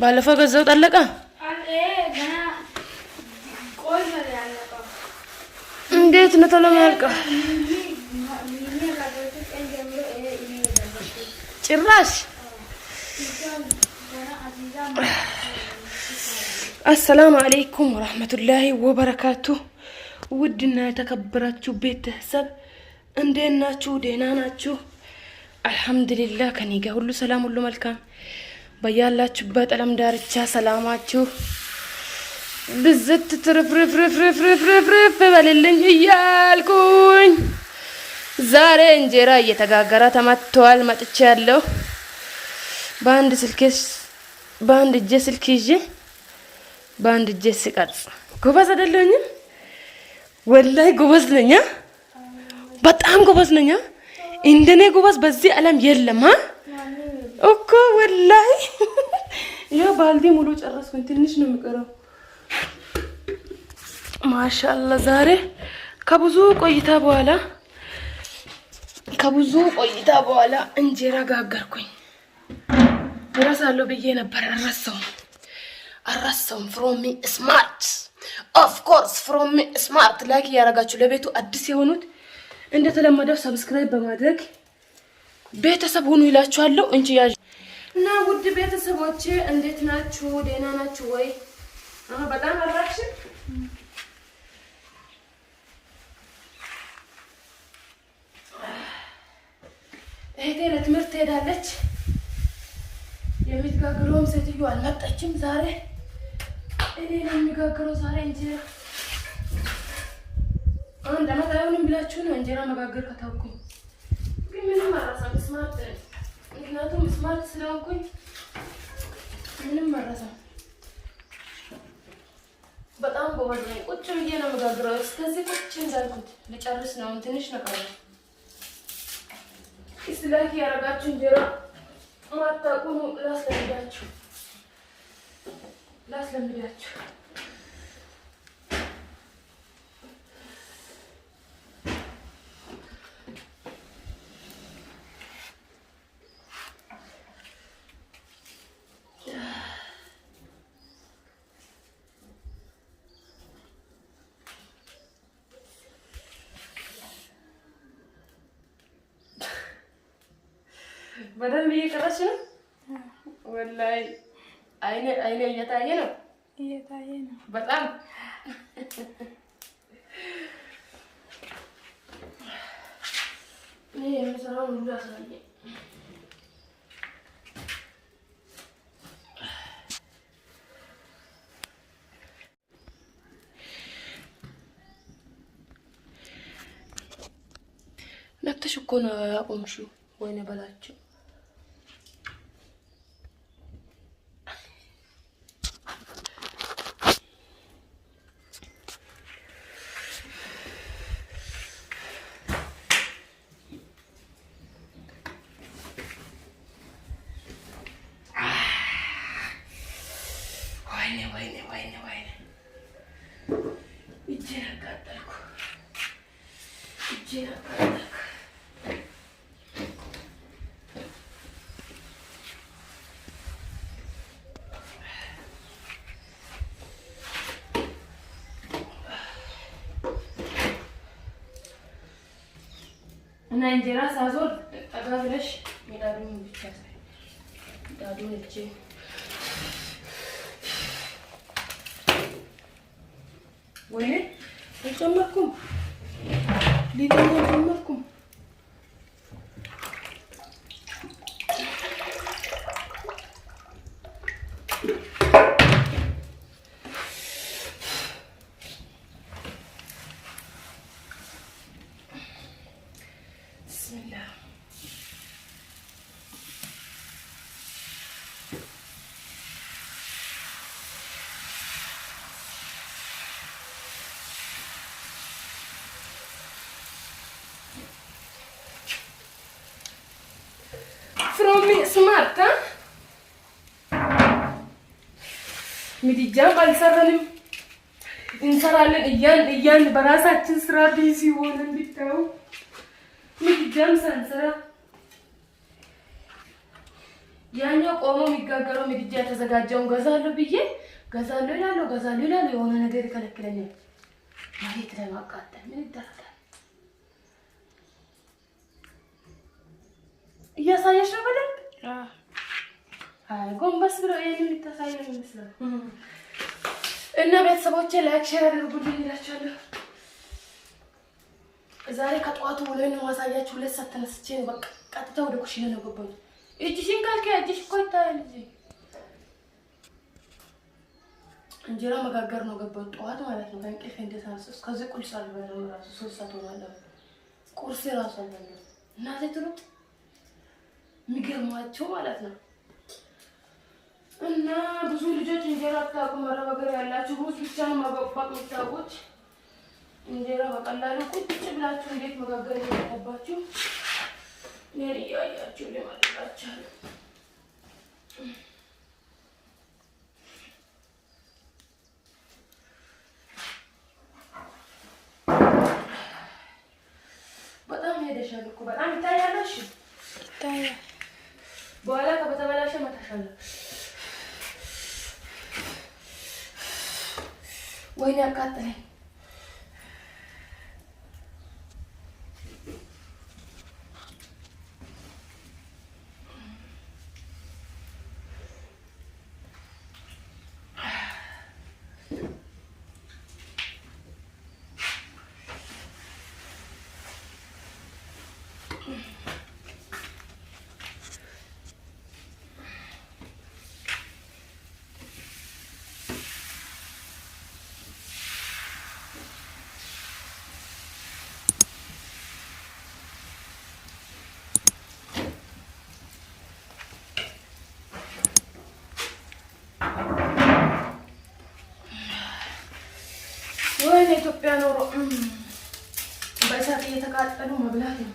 ባለፈው ገዛው ጠለቀ እንዴት ነው ተለማልቀ ጭራሽ السلام عليكم ورحمة الله وبركاته ودنا تكبرتشو ቤተሰብ እንዴት ናችሁ ደህና ናችሁ አልহামዱሊላህ ከኔ ጋር ሁሉ ሰላም ሁሉ መልካም በያላችሁበት ዓለም ዳርቻ ሰላማችሁ ብዝት ትርፍርፍርፍርፍርፍርፍ በልልኝ እያልኩኝ ዛሬ እንጀራ እየተጋገረ ተመቷል መጥቻለሁ በአንድ እጄ ስልክ ይዤ በአንድ እጄ ስቀርጽ ጎበዝ አይደለሁኝም ወላሂ ጎበዝ ነኝ በጣም ጎበዝ ነኝ እንደኔ ጎበዝ በዚህ ዓለም የለም እኮ ወላሂ ያ ባልዲ ሙሉ ጨረስኩኝ ትንሽ ነው የሚቀረው ማሻአላህ ዛሬ ከብዙ ቆይታ በኋላ እንጀራ ጋገርኩኝ እረሳለሁ ብዬ ነበር አረሳውም from me smart of course from me smart ላይክ ያረጋችሁ ለቤቱ አዲስ የሆኑት እንደተለመደው ሰብስክራይብ በማድረግ ቤተሰብ ሁኑ ይላችኋለሁ እንጂ እና ውድ ቤተሰቦቼ እንዴት ናችሁ ደህና ናችሁ ወይ በጣም አራሽ እህቴ ለትምህርት ሄዳለች የምትጋግረውም ሴትዮ አልመጣችም ዛሬ እኔ የሚጋግረው ዛሬ እንጀራ አንድ አመት አይሆንም ብላችሁ ነው እንጀራ መጋገር ከታውኩኝ ግን ምንም አራሳም ስማርት ምክንያቱም ስማርት ስለሆንኩኝ ምንም አራሳም በጣም ጎበዝ ነኝ ቁጭ ብዬ ነው መጋግረው እስከዚህ ቁጭ እንዳልኩት ልጨርስ ነው ትንሽ ነገር እስላኪ ያረጋችሁ እንጀራ ማታቁኑ ላስለምዳችሁ በደንብ እየቀረች ነው ወላሂ አይኔ እየታየ ነው በጣም እኔ የምሰራው ሁሉ አሳየ ነክተሽ እኮ ነው ያቆምሽው ወይኔ በላቸው ወይኔ እጄን አቃጠልኩ እና እንጀራ ሳዞር ጠጋ ብለሽ ሚዳዱን ብቻ ሳይ ሚዳዱን እጄ ወይኔ አልጨመርኩም ሊጠኛ አልጨመርኩም ብስሚላህ from me smart ምድጃም አልሰራንም እንሰራለን እያን በራሳችን ስራ ቢዚ ሆነን ቢታው ምድጃም ሳንሰራ ያኛው ቆሞ የሚጋገረው ምድጃ የተዘጋጀውን ገዛለሁ ብዬ ገዛለሁ ይላሉ የሆነ ነገር ይከለክለኛል። መሬት ላይ ማቃጠል ምን ይደረጋል? እያሳየሽ ነው በደንብ። አይ ጎንበስ ብሎ ይሄንን ልታሳየው ነው የሚመስለው። እና ቤተሰቦቼ ላይክ ሼር አድርጉልኝ እላችኋለሁ። ዛሬ ከጧቱ ወለነ ማሳያችሁ 2 ሰዓት ተነስቼ ነው በቃ ቀጥታ ወደ ኩሽና ነው ገባኝ። እጅሽን ካልከ እጅሽ እኮ ይታያል እዚህ እንጀራ መጋገር ነው ገባኝ ጧት ማለት ነው። ከእንቅልፌ እንደተነሳሁ ከዚህ ቁርስ አልበላም ራሱ 3 ሰዓት ሆኗል። ቁርስ ራሱ አልበላም። እናቴ ትሩጥ የሚገርማቸው ማለት ነው። እና ብዙ ልጆች እንጀራ አታውቁም። መረብ ሀገር ያላችሁ ሩዝ ብቻ ነው ማባባቅ የምታውቁት። እንጀራ በቀላሉ ቁጭ ብላችሁ እንዴት መጋገር እንዳለባችሁ እኔን እያያችሁ ልመልላችኋለሁ። በጣም ሄደሻል እኮ በጣም ይታያለሽ። ይታያል። በኋላ ከተበላሸ መታሻለሁ። ወይኔ አቃጠለኝ። ወይኔ ኢትዮጵያ ኖሮ በእሳት እየተቃጠሉ መብላት ነው።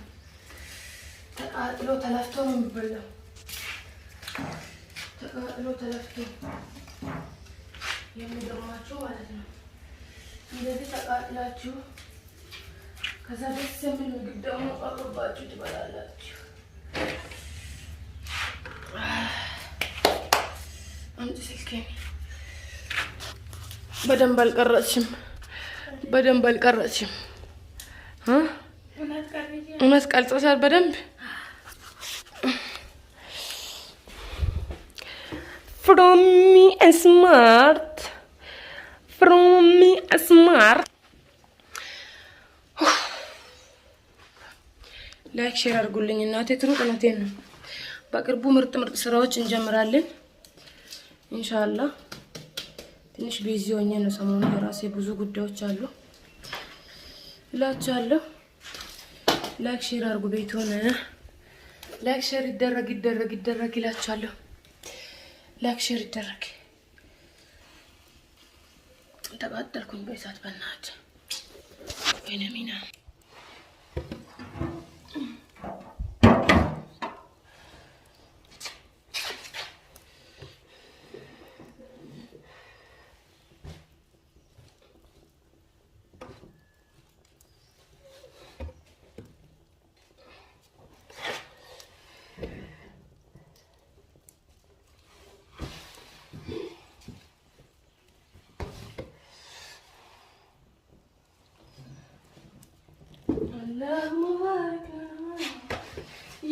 ተቃጥሎ ተለፍቶ ነው የሚበላው። ተቃጥሎ ተለፍቶ የሚገርማችሁ ማለት ነው። እንደዚህ ተቃጥላችሁ ከዛ ደስ የሚል ምግብ ደግሞ ቀርባችሁ ትበላላችሁ። አምጪ ስልኬን። በደንብ አልቀረጽሽም። እውነት ቀርጸሻል በደንብ። From me smart. ላይክ ሼር አድርጉልኝ እናቴ ትሩጥ እናቴን ነው። በቅርቡ ምርጥ ስራዎች እንጀምራለን ኢንሻአላህ። ትንሽ ቢዚ ሆኜ ነው ሰሞኑን የራሴ ብዙ ጉዳዮች አሉ እላችኋለሁ። ላይክ ሼር አድርጉ። ቤቱን ላይክ ሼር ይደረግ ይላችኋለሁ። ላይክ ሼር ይደረግ። ተቃጠልኩኝ በእሳት በእናትህ ወይኔ ሚና اللهم بارك لنا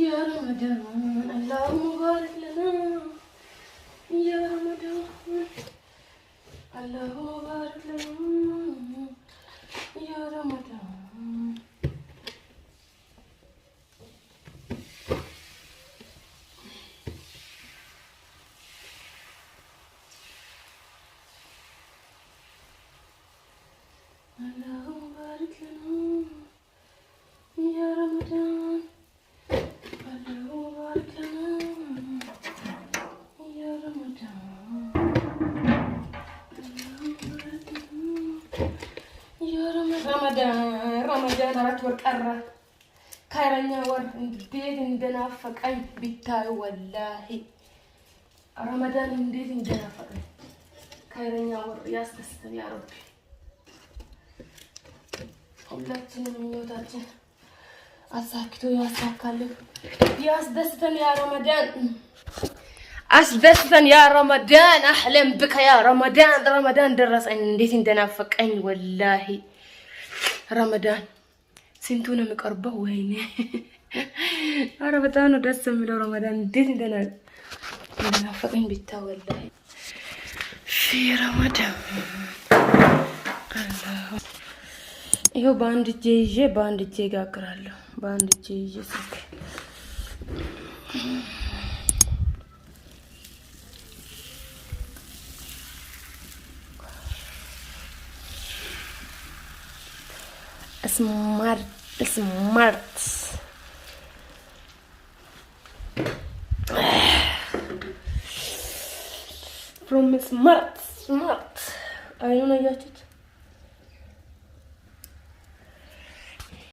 يا رمضان. اللهم بارك لنا يا رمضان. اللهم بارك لنا يا رمضان. اللهم بارك لنا يا رمضان. اللهم بارك لنا يا رمضان. يا رمضان አራት ወር ቀረ። ካይረኛ ወር እንዴት እንደናፈቀኝ ቢታዩ ወላሂ ረመዳን እንዴት እንደናፈቀኝ። ካይረኛ ወር ያስደስተን ያ ረቢ። ሁላችንም ምኞታችን አሳክቶ ያሳካልን ያስደስተን ያ ረመዳን። أسبستن يا رمضان أحلم بك يا رمضان رمضان درس أن ديت تنافقني والله رمضان سنتونا مقربه وين رمضان ودرس من رمضان ديت تنافقني بيتا والله في رمضان الله يو باند جي قاكرالو باند جي سك smart from smart አይኑን አያችሁት